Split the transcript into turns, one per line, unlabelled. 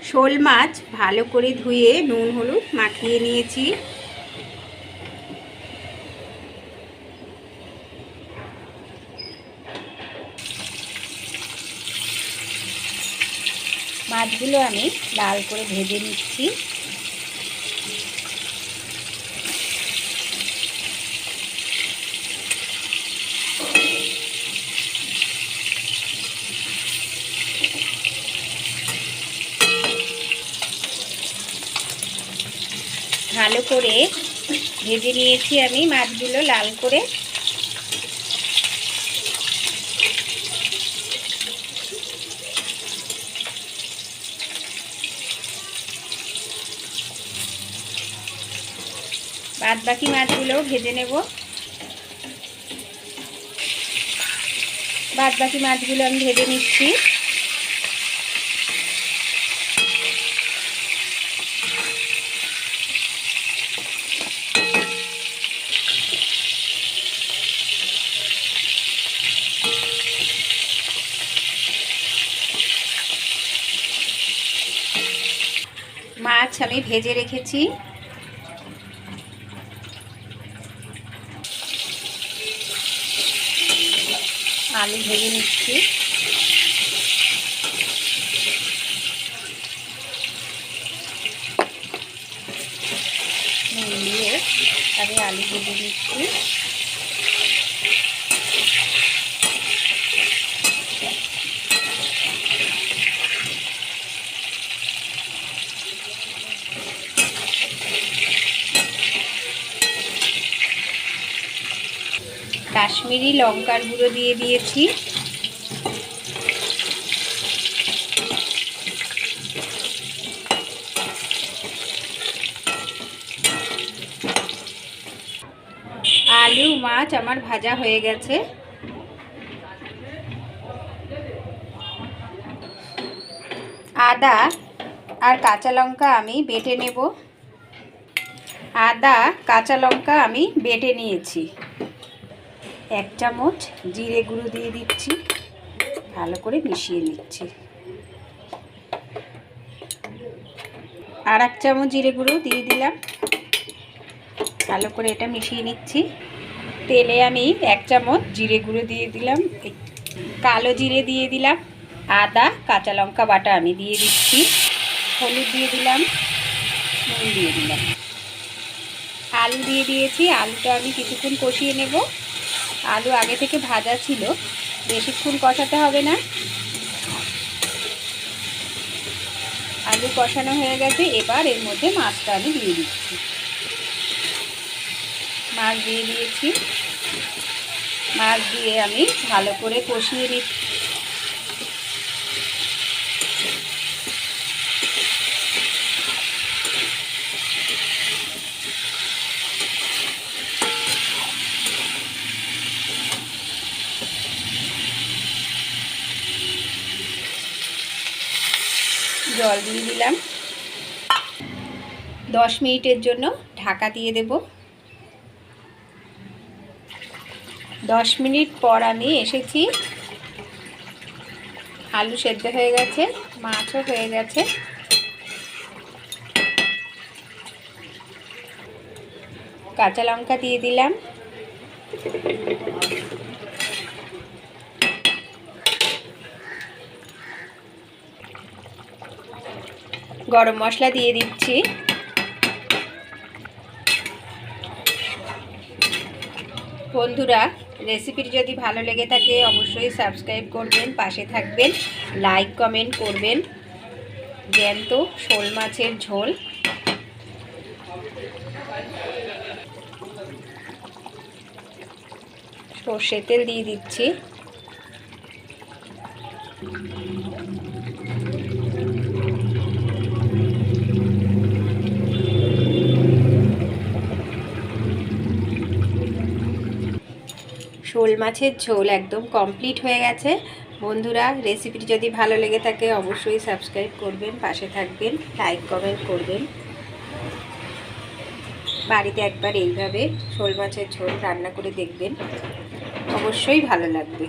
শোল মাছ ভালো করে ধুয়ে নুন হলুদ মাখিয়ে নিয়েছি। মাছগুলো আমি লাল করে ভেজে নিচ্ছি। ভালো করে ভেজে নিয়েছি আমি মাছগুলো লাল করে। বাদ বাকি মাছগুলোও ভেজে নেব। বাদ বাকি মাছগুলো আমি ভেজে নিচ্ছি। মাছ আমি ভেজে রেখেছি। আলু ভেজে নিচ্ছি। নুন দিয়ে আমি আলু ভেজে নিচ্ছি। কাশ্মীরি লঙ্কার গুঁড়ো দিয়ে দিয়েছি। আলু মাছ আমার ভাজা হয়ে গেছে। আদা আর কাঁচা লঙ্কা আমি বেটে নেব। আদা কাঁচা লঙ্কা আমি বেটে নিয়েছি। 1 চামচ জিরে গুঁড়ো দিয়ে দিচ্ছি। ভালো করে মিশিয়ে নিচ্ছি। আর 1 চামচ জিরে গুঁড়ো দিয়ে দিলাম। ভালো করে এটা মিশিয়ে নিচ্ছি। তেলে আমি 1 চামচ জিরে গুঁড়ো দিয়ে দিলাম, কালো জিরে দিয়ে দিলাম। আদা কাঁচা লঙ্কা বাটা আমি দিয়ে দিচ্ছি। হলুদ দিয়ে দিলাম, নুন দিয়ে দিলাম। আলু দিয়ে দিয়েছি। আলুটা আমি কিছুক্ষণ কষিয়ে নেব। আলু আগে থেকে ভাজা ছিল, বেশিক্ষণ কষাতে হবে না। আলু কষানো হয়ে গেছে। এবার এর মধ্যে মাছটা আমি দিয়ে দিচ্ছি। মাছ দিয়ে দিয়েছি। মাছ দিয়ে আমি ভালো করে কষিয়ে নিচ্ছি। জল দিয়ে দিলাম। 10 মিনিটের জন্য ঢাকা দিয়ে দেব। 10 মিনিট পর আমি এসেছি। আলু সেদ্ধ হয়ে গেছে, মাছও হয়ে গেছে। কাঁচা লঙ্কা দিয়ে দিলাম। গরম মশলা দিয়ে দিচ্ছি। বন্ধুরা, রেসিপিটি যদি ভালো লেগে থাকে অবশ্যই সাবস্ক্রাইব করবেন, পাশে থাকবেন, লাইক কমেন্ট করবেন। জ্যান্ত শোল মাছের ঝোল। সর্ষের তেল দিয়ে দিচ্ছি। শোল মাছের ঝোল একদম কমপ্লিট হয়ে গেছে। বন্ধুরা, রেসিপিটি যদি ভালো লেগে থাকে অবশ্যই সাবস্ক্রাইব করবেন, পাশে থাকবেন, লাইক কমেন্ট করবেন। বাড়িতে একবার এইভাবে শোল মাছের ঝোল রান্না করে দেখবেন, অবশ্যই ভালো লাগবে।